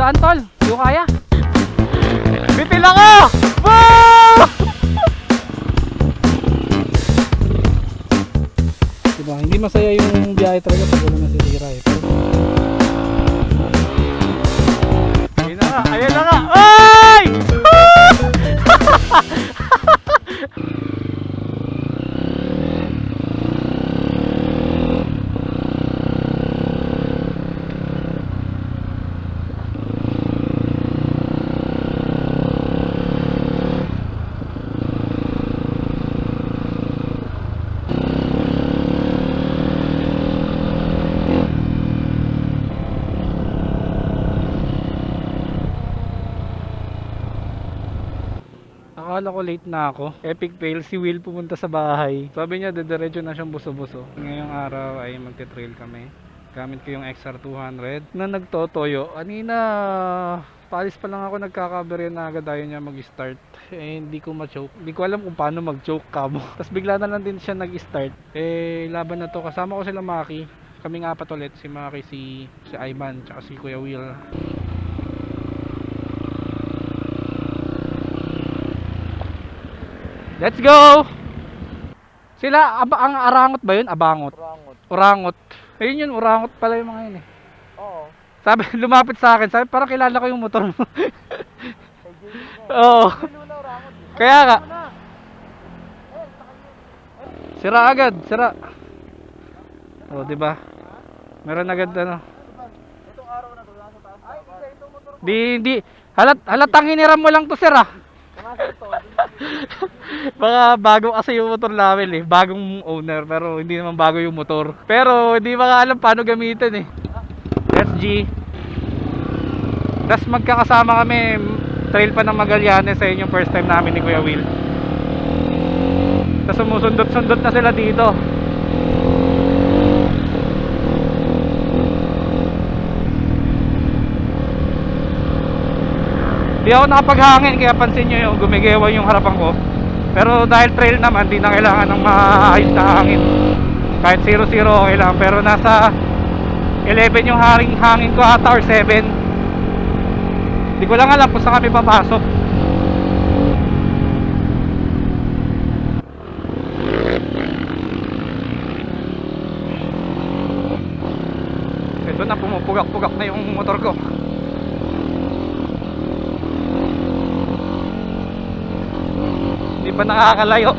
Daan tol, di ko kaya. Bitil ako! Woo! Diba, hindi masaya yung biyahe talaga pag wala nasisira eh. Pero... Ayun na nga, ayan na nga! Ay! Akala ko late na ako. Epic fail, si Will pumunta sa bahay. Sabi niya dediretso na siyang buso-buso. Ngayong araw ay magte-trail kami. Gamit ko yung XR200 na nagtotoyo. Kanina, paalis pa lang ako nagkakaberya na agad ayaw niya mag-start. Eh, hindi ko ma-choke. Hindi ko alam kung paano mag-choke kamo. Tapos bigla na lang din siya nag-start. Eh, laban na to. Kasama ko sila Maki. Kaming apat ulit. Si Maki, si Ayman, tsaka si Kuya Will. Let's go! Sila, ang arangot ba yun? Abangot? Urangot. Ayun yun, urangot pala yung mga yun eh. Oo. Sabi, lumapit sa akin, sabi, parang kilala ko yung motor mo. Oo. Kaya nga. Sira agad, sira. O, diba? Meron agad ano. Itong araw na to, nasa taas. Ay, itong motor ko. Hindi. Halatang hiniram mo lang to, sir ah. Baka bago kasi yung motor namin eh. Bagong owner pero hindi naman bago yung motor. Pero hindi mga alam paano gamitin eh. SG. Tapos magkakasama kami trail pa ng Magallanes sa yung first time namin ni Kuya Will. Tapos sumusundot-sundot na sila dito. Di ako nakapaghangin kaya pansin nyo yung gumigewa yung harapan ko. Pero dahil trail naman, di na kailangan ng maayos na hangin. Kahit 0-0 okay lang. Pero nasa 11 yung hangin ko ata or 7. Di ko lang alam kung saan kami papasok. Ito na, pumupugak-pugak na yung motor ko. Hindi pa nakakalayo.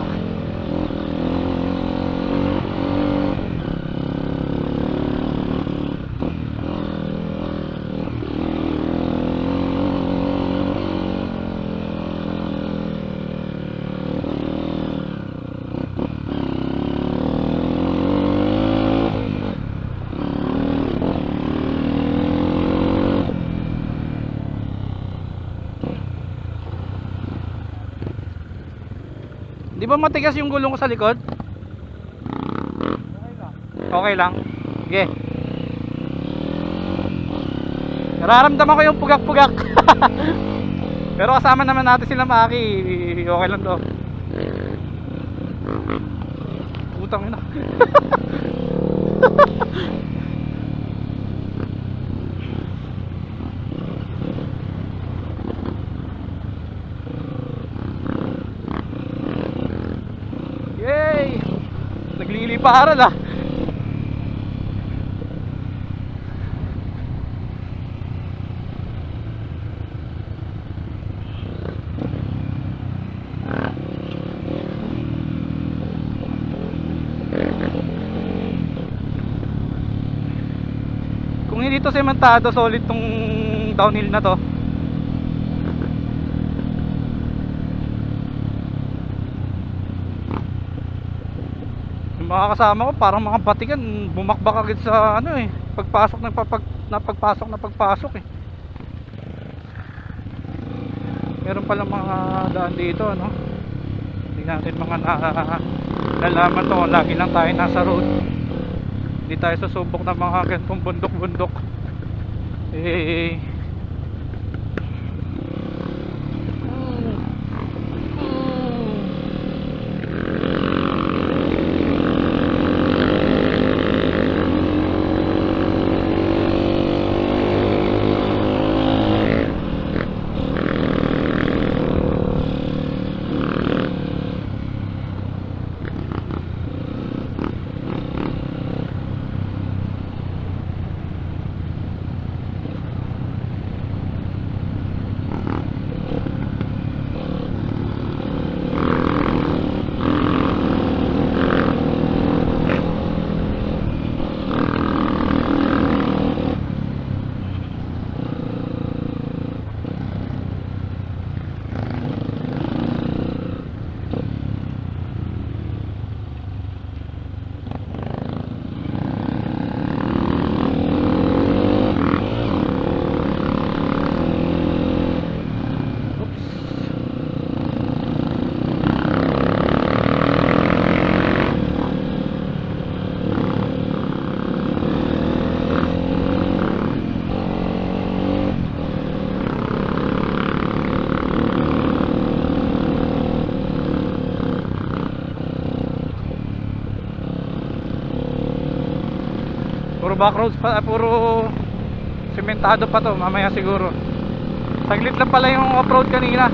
Di ba matigas yung gulong ko sa likod? Okay lang. Sige. Nararamdaman ko yung pugak-pugak. Pero kasama naman natin sila Maki. Okay lang to. Putang ina. Yay! Nagliliparan ah. Kung hindi to sementado, solid tong downhill na to. Yung mga kasama ko parang mga batikan, bumakbak agad sa ano eh, pagpasok pagpasok eh. Meron pala mga daan dito ano. Hindi natin mga nalaman to, lagi lang tayo nasa road. Hindi tayo susubok ng mga ganitong bundok-bundok. Eh backroads pa, puro sementado pa to, mamaya siguro. Saglit lang pala yung off-road kanina.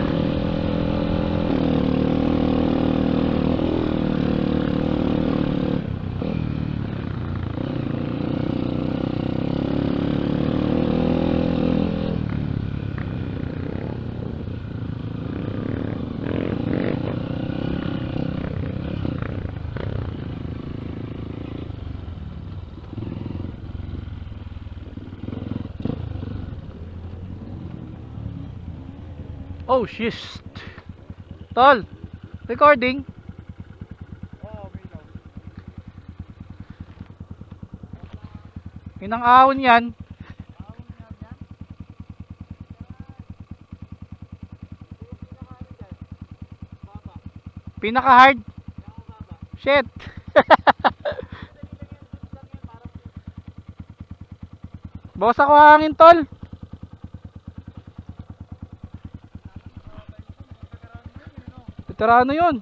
Oh shit. Tol, recording. Oo, may ilaw. Inang ahon yan. Pinaka hard. Shit. Bawas ako hangin, tol. Veterano yun.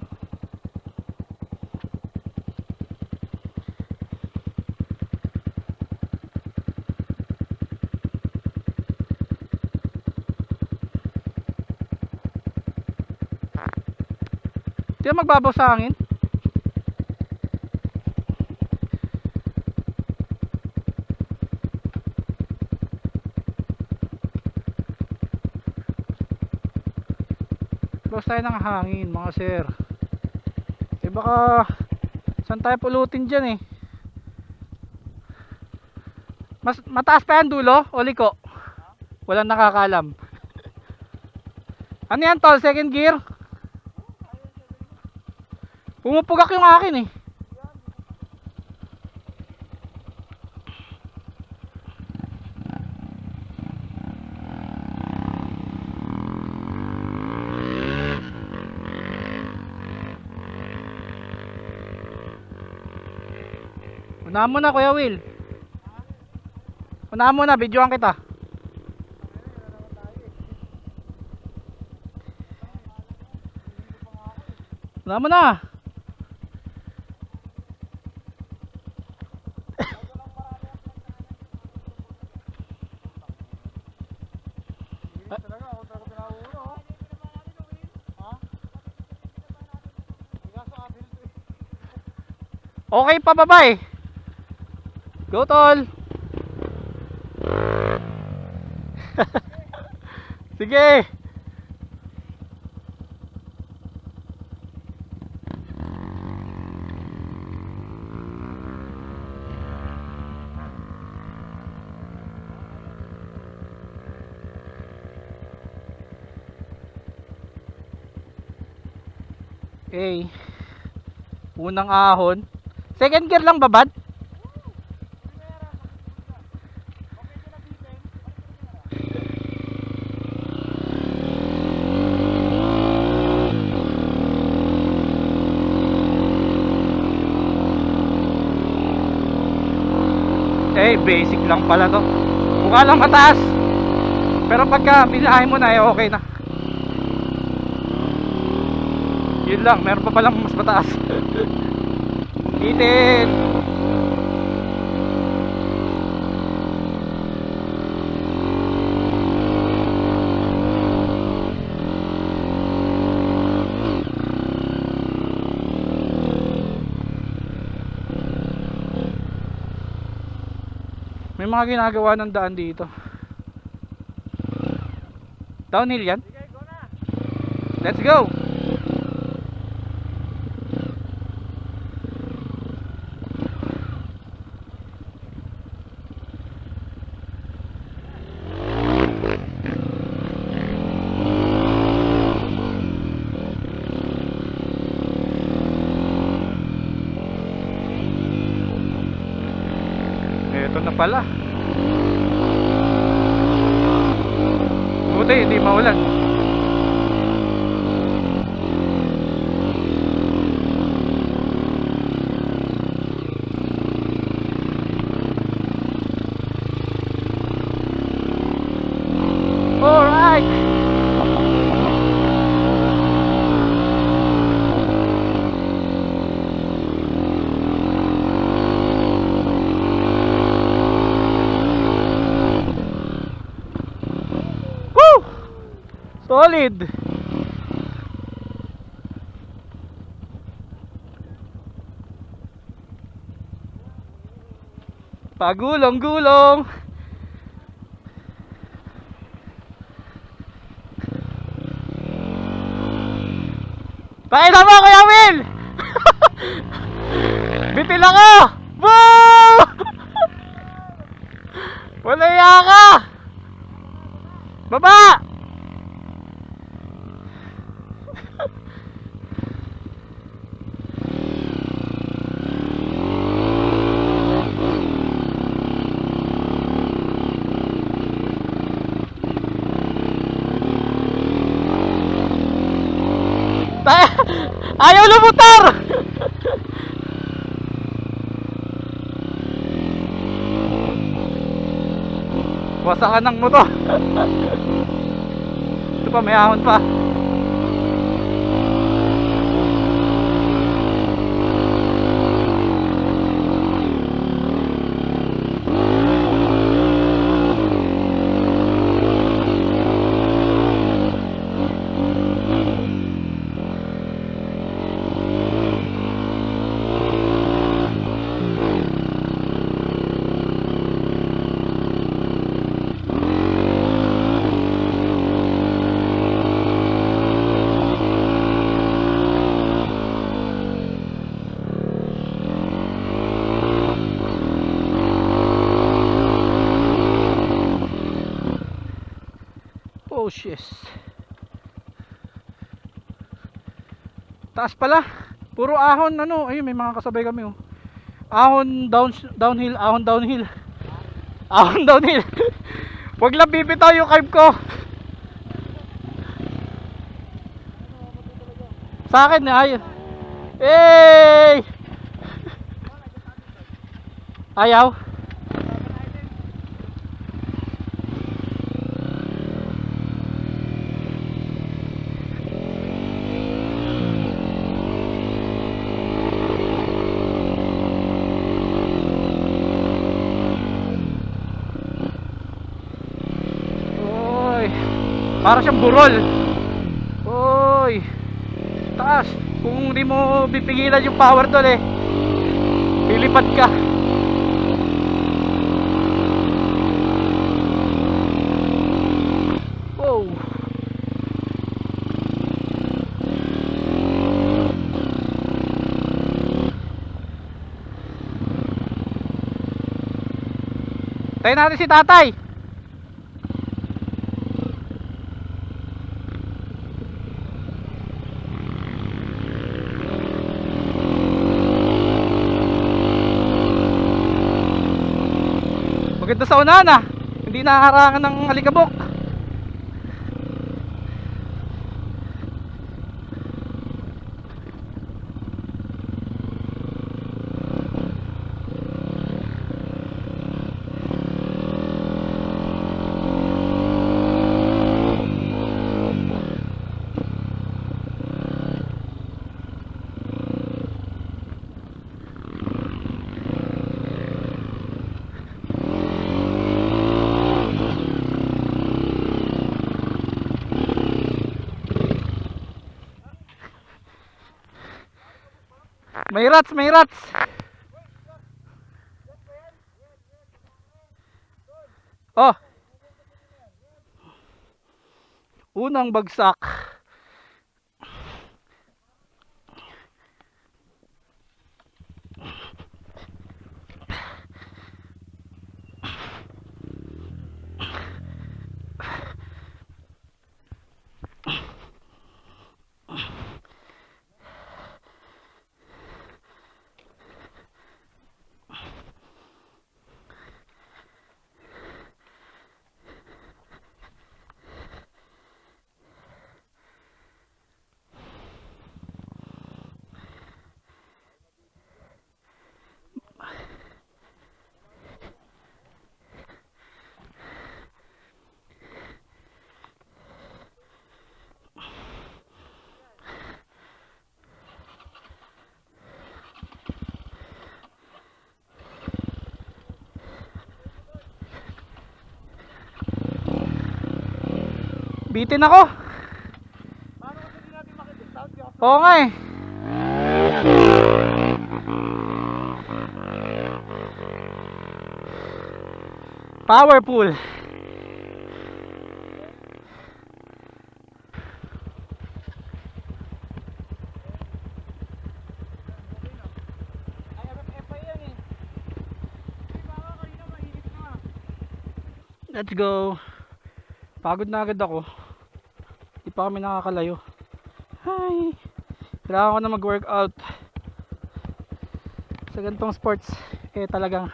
Di ba magbabaw sa hangin? Bawas tayo ng hangin mga sir. Eh baka saan tayo pulutin dyan eh. Mas mataas pa yan dulo o liko? Walang nakakalam. Ano yan tol? Second gear? Pumupugak yung akin eh. Unahan mo na Kuya Will. Unahan mo na, videoan kita. Unahan mo na. Talaga, ako talaga pinauuna, oh. Ha? Bigas sa abil to eh. Okay pa baba eh. Go tol. Sige. Okay. Unang ahon. Second gear lang babad? Eh, basic lang pala to. Mukha lang mataas. Pero pagka binahay mo na, eh, okay na. Yun lang, meron pa palang mas mataas. Itin. May mga ginagawa ng daan dito. Downhill yan? Sige, go na. Let's go! Ito na pala. Buti hindi maulan. Alright. Solid. Pagulong-gulong. Tayo na mo, Kuya Will! Bitil ako! Woo! Wala iya ka! Baba! Ayaw lumutar! Wasakan ng motor. Ito pa, may ahon pa. Oh shit. Taas pala. Puro ahon ano. Ayun, may mga kasabay kami oh. Ahon downhill, ahon downhill. Ahon downhill. Wag lang bibitaw yung carb ko. Sa akin na ayun. Hey! Ayaw. Para siyang burol. Oy. Taas. Kung hindi mo pipigilan yung power doon eh, lilipad ka. Wow. Tayo natin si tatay. Maganda sa unahan ah. Hindi naharangan ng alikabok. May rats, may rats. Oh. Unang bagsak. Bitin ako. Oo nga eh. Powerful. Ay, MFF pa yan eh. Ay, baka kanina mainit na. Let's go. Pagod na agad ako. Di pa kami nakakalayo. Hi. Kailangan ko na mag-workout. Sa ganitong sports, eh talagang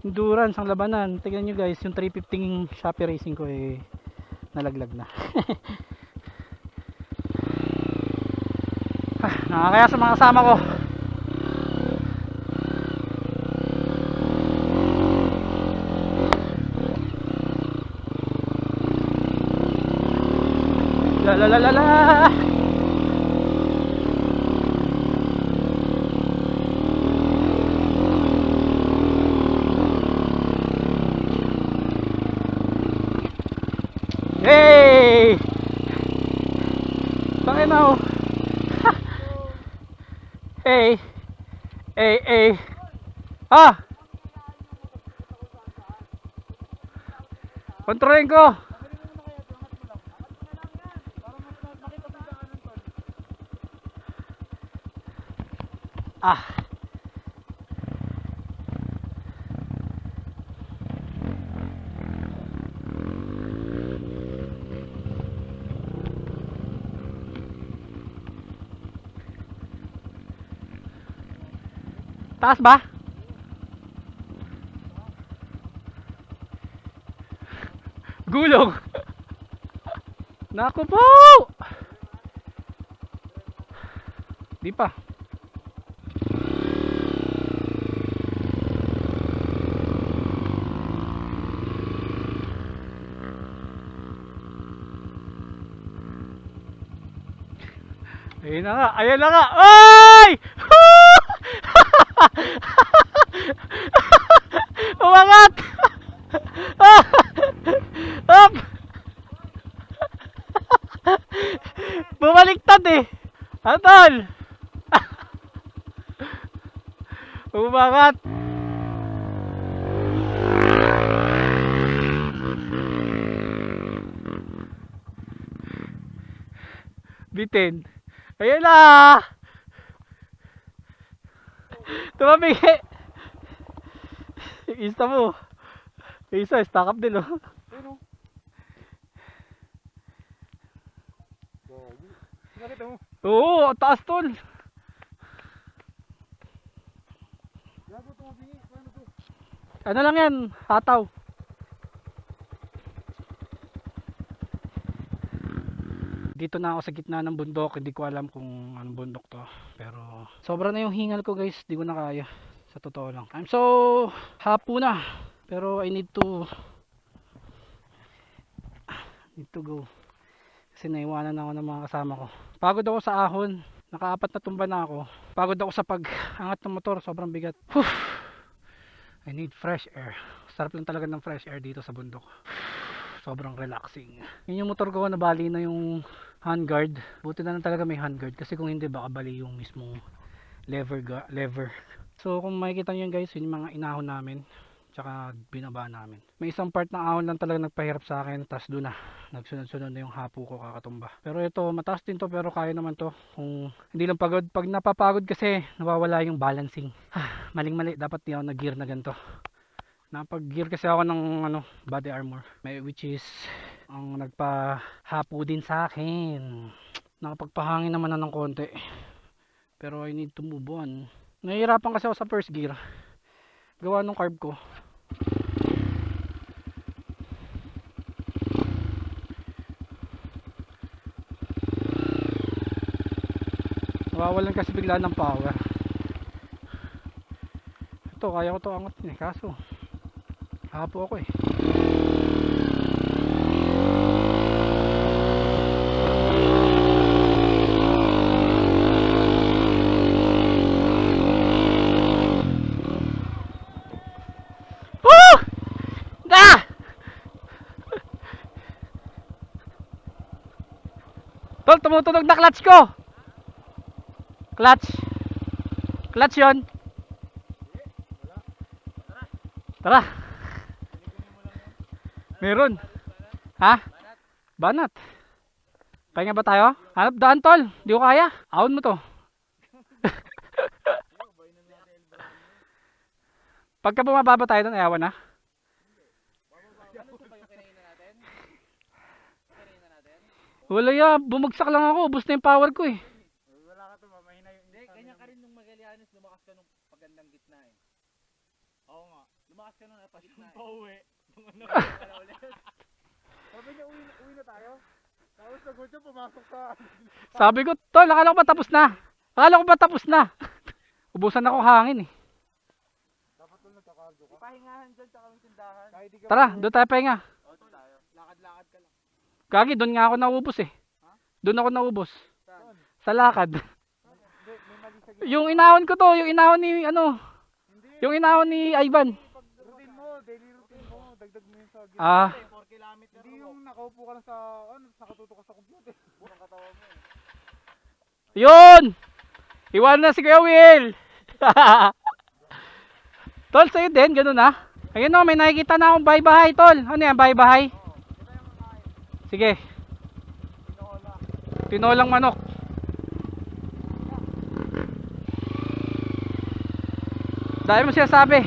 endurance ang labanan. Tingnan nyo guys, yung 350 Shopee Racing ko eh nalaglag na. Nakakaya sa mga kasama ko. La la la la la. Hey! Bakit na oh? Hey! Hey, hey! Ah! Kontrolin ko! Ah! Taas ba? Gulong! Naku po! Di pa. Ayun na nga, ayan na nga. Ay! Umangat! Up! Bumaliktad eh. Atol! Umangat! Bitin. Ayan na! Tumabigi! Yung isa mo. Yung isa, stack up din oh. Nakita mo? Oo, ang taas tol. Gago tumabingi. Paano to? Ano lang yan, hataw. Dito na ako sa gitna ng bundok, hindi ko alam kung anong bundok to. Pero sobra na yung hingal ko guys, di ko na kaya. Sa totoo lang. I'm so hapo na. Pero I need to go. Kasi naiwanan ako ng mga kasama ko. Pagod ako sa ahon. Nakaapat na tumba na ako. Pagod ako sa pag-angat ng motor, sobrang bigat. Whew. I need fresh air. Sarap lang talaga ng fresh air dito sa bundok. Sobrang relaxing. Yun yung motor ko, nabali na yung handguard. Buti na lang talaga may handguard kasi kung hindi baka bali yung mismong lever. So kung makikita nyo yun guys, yun yung mga inahon namin. Tsaka binaba namin. May isang part ng ahon lang talaga nagpahirap sa akin. Tas doon na. Nagsunod-sunod na yung hapo ko kakatumba. Pero ito, mataas din to pero kaya naman to. Kung hindi lang pagod. Pag napapagod kasi, nawawala yung balancing. Maling-mali. Dapat di ako nag-gear na ganito. Napag-gear kasi ako ng body armor. Which is ang nagpahapo din sa akin. Nakapagpahangin naman na ng konti. Pero I need to move on. Nahihirapan kasi ako sa first gear. Gawa nung carb ko. Nawawalan kasi bigla ng power. Ito, kaya ko to angat eh. Kaso, hapo ako eh. Tol, tumutunog na clutch ko. Clutch. Clutch yun. Tara. Meron. Ha? Banat. Pahinga ba tayo? Hanap daan, tol. Di ko kaya. Ahon mo to. Pagka bumababa tayo doon, ayawan na. Wala ya, bumagsak lang ako. Ubus na yung power ko eh. Wala ka to, mahina yung... Hindi, ganyan ka rin nung Magallanes, lumakas ka nung pagandang gitna eh. Oo nga. Lumakas ka nung napagitna eh. Pauwi. Sabi niya, uwi na tayo. Tapos sagot niya, pumasok ka. Sabi ko, tol, akala ko ba tapos na? Akala ko ba tapos na? Ubusan ako hangin eh. Dapat doon nagkakargo ka. Pahingahan dyan, tsaka may tindahan. Tara, doon tayo pahinga. O, tayo. Lakad-lakad ka lang. Gagi, doon nga ako naubos eh. Doon ako naubos. Saan? Sa lakad. Hindi, may mali sa gitna. Yung inahon ko to, yung inahon ni ano, Hindi. yung inahon ni Ivan. Routine mo, daily routine mo. Dagdag mo yun sa gitna. Ah, 4 kilometer. Hindi yung nakaupo ka lang sa, nakatutok ka sa computer. Burang katawan mo eh. yun! Iwan na si Kuya Will. Tol, sa'yo din, ganun ah. Ayun o, may nakikita na akong bahay-bahay, tol. Ano yan, bahay-bahay? Sige. Tinolang manok. Dahil mo siya sabi.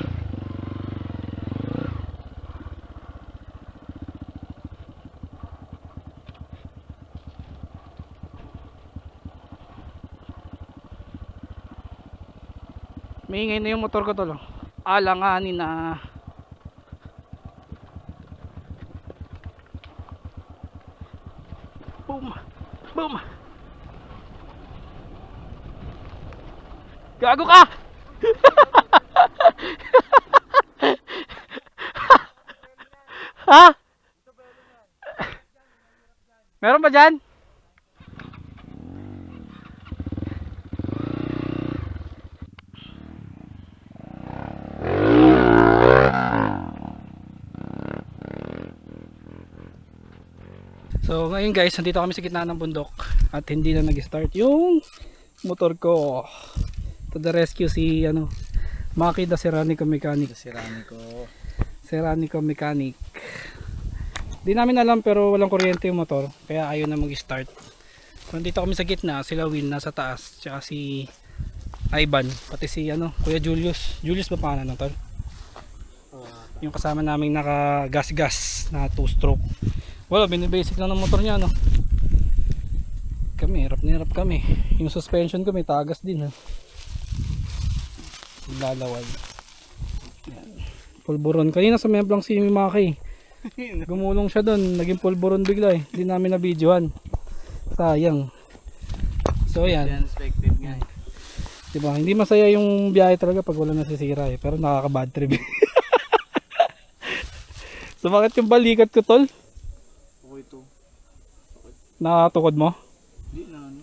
Maingay na yung motor ko tol. Alanganin na. Boom. Boom. Gago ka. Ha? Meron ba dyan? So ngayon guys, nandito kami sa gitna ng bundok at hindi na nag-start yung motor ko. To the rescue si ano, Maki the Serranico Mechanic. Serranico Mechanic. Di namin alam pero walang kuryente yung motor kaya ayaw na mag-start. Nandito kami sa gitna, sila Will nasa taas, tsaka si Ivan, pati si ano, Kuya Julius. Julius ba pangalan ng tol? Yung kasama naming naka gas-gas na 2-stroke. Wala, binibasic lang ng motor niya, no? Kami, hirap na hirap kami. Yung suspension ko may tagas din, ha? Lalawal. Yan. Pulburon. Kanina sa memblang si Maki. Gumulong siya doon. Naging pulburon bigla eh. Hindi namin na-videohan. Sayang. So, yan. Unexpected nga eh. Diba? Hindi masaya yung biyahe talaga pag wala nasisira eh. Pero nakaka-bad trip. Sumakit yung balikat ko, tol. Okay to. Nakatukod mo? Hindi na ano.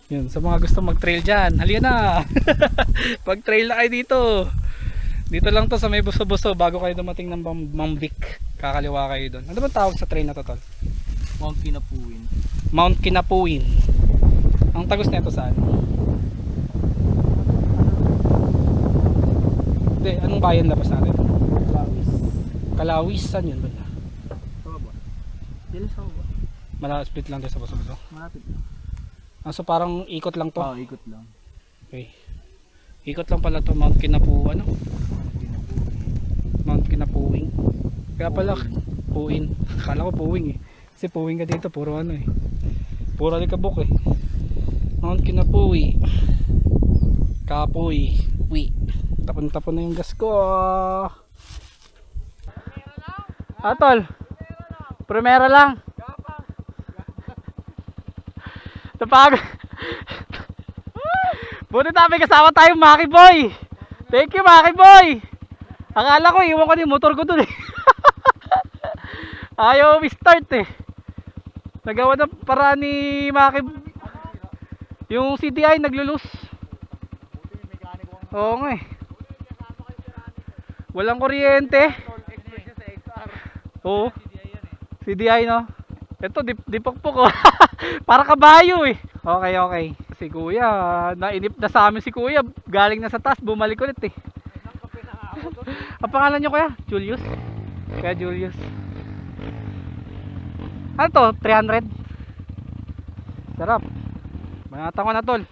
Yun, sa mga gusto mag-trail dyan, halika na! Pag-trail na kayo dito. Dito lang to sa may buso-buso bago kayo dumating ng Mambik. Kakaliwa kayo doon. Ano ba tawag sa trail na to, tol? Mount Kinapuin. Mount Kinapuin. Ang tagos nito saan? Hindi, anong bayan labas natin? Lawis. Kalawis, saan yun? Saan ba? Dili sa ba? Split lang tayo sa buso-buso. Malapit lang. Ah, so parang ikot lang to? Oo, ikot lang. Okay. Ikot lang pala to, Mount Kinapuan, ano? Mount Kinapuwing. Kaya pala, Puwin. Akala ko Puwing eh. Kasi Puwing ka dito, puro ano eh. Puro alikabok eh. Mount Kinapuwi. Kapuy. Wi. Tapon-tapon na yung gas ko. Atol. Primera lang. Napag. Buti tayo kasama tayo, Maki Boy. Thank you, Maki Boy. Akala ko, iwan ko yung motor ko dun eh. Ayaw start eh. Nagawa na para ni Maki. Yung CDI naglulus. Oo nga eh. Walang kuryente. Oo. CDI no. Ito, dipokpok ko. Para kabayo eh. Okay, okay. Si kuya, nainip na sa amin si kuya. Galing na sa taas, bumalik ulit eh. Isang kape na nga ako doon. Ang pangalan nyo kuya? Julius? Kaya Julius. Ano to? 300? Sarap. Banatan ko na tol.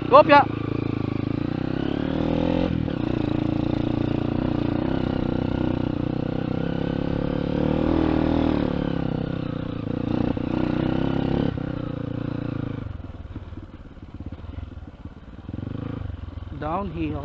Kopya. Downhill.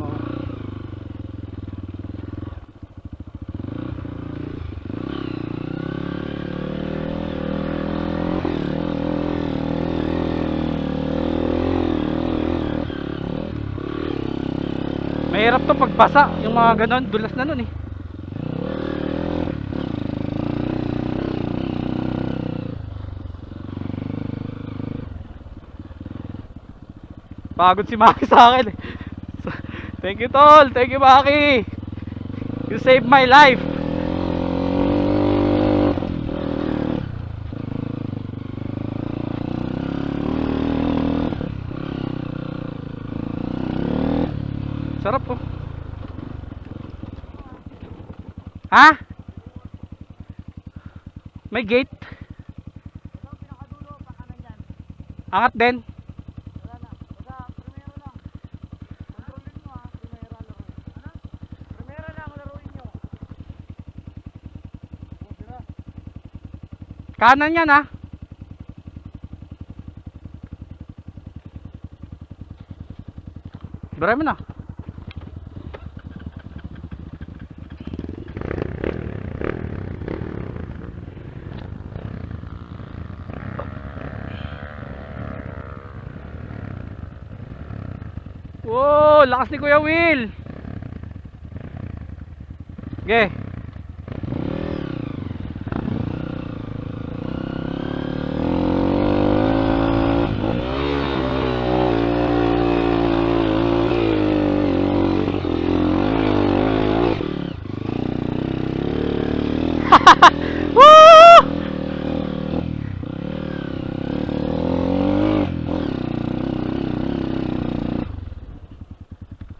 Mahirap to pagbasa, yung mga ganon, dulas na nun eh. Pagod si Maki sa akin eh. Thank you tol, thank you Maki. You saved my life. Sarap po. Ha? May gate? Ito, pinakadulo, pakanan yan. Angat din? Wala na. Basta, primero lang. Kontrolin mo ha, primera laruin. Ano? Primera lang, laruin nyo. Oh, sira. Kanan yan ha. Bara mo na. Wow, lakas ni Kuya Will. Okay.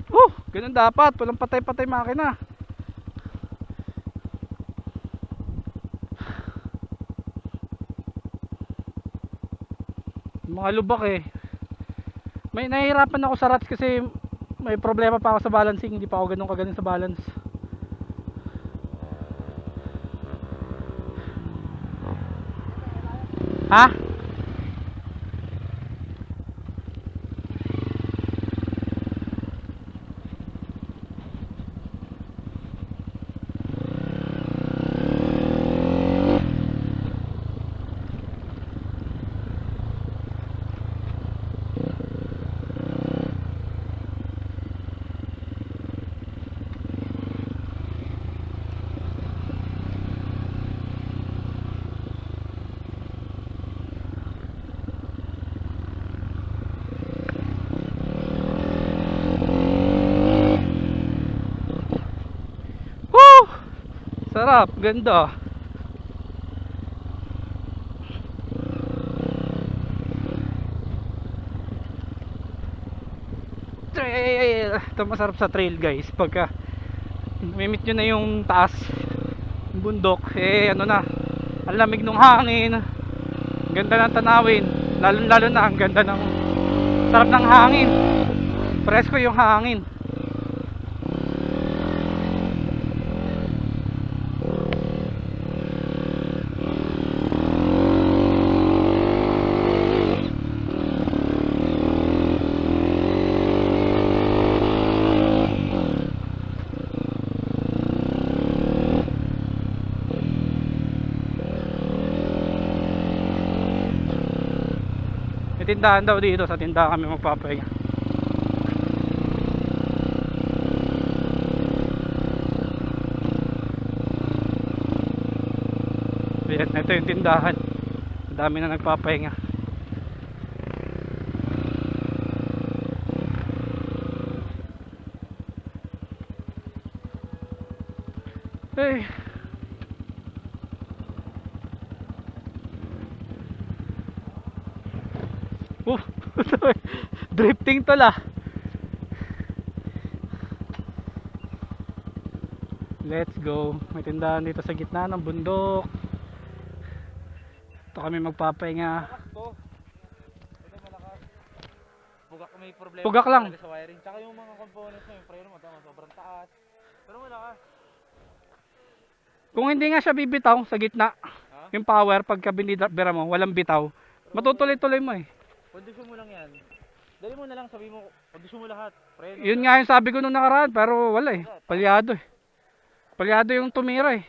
Woo! Ganun dapat, walang patay-patay makina. Mga lubak eh. May nahihirapan ako sa rats kasi may problema pa ako sa balancing, hindi pa ako ganun kagaling sa balance. Ha? Woo! Sarap, ganda. Trail. Ito masarap sa trail guys. Pagka mimit nyo na yung taas, yung bundok, eh ano na, ang lamig ng hangin, ganda ng tanawin, lalo lalo na ang ganda ng sarap ng hangin, presko yung hangin. May tindahan daw dito, sa tindahan kami magpapahinga. Ayan, ito yung tindahan. Ang dami na nagpapahinga. Ay. Oh, drifting tol ah. Let's go. May tindahan dito sa gitna ng bundok. Ito kami magpapahinga. Malakas to. Ito malakas. Bugak may problema. Bugak lang. talaga sa wiring. Tsaka yung mga components mo, yung preno mo, tama, sobrang taas. Pero malakas. Kung hindi nga siya bibitaw sa gitna, Ha? yung power pagka binibira mo, walang bitaw. Matutuloy-tuloy mo eh. Kondisyon mo lang yan. Dali mo na lang, sabi mo, kondisyon mo lahat. Preno. Yun nga yung sabi ko nung nakaraan, pero wala eh. Palyado eh. Palyado yung tumira eh.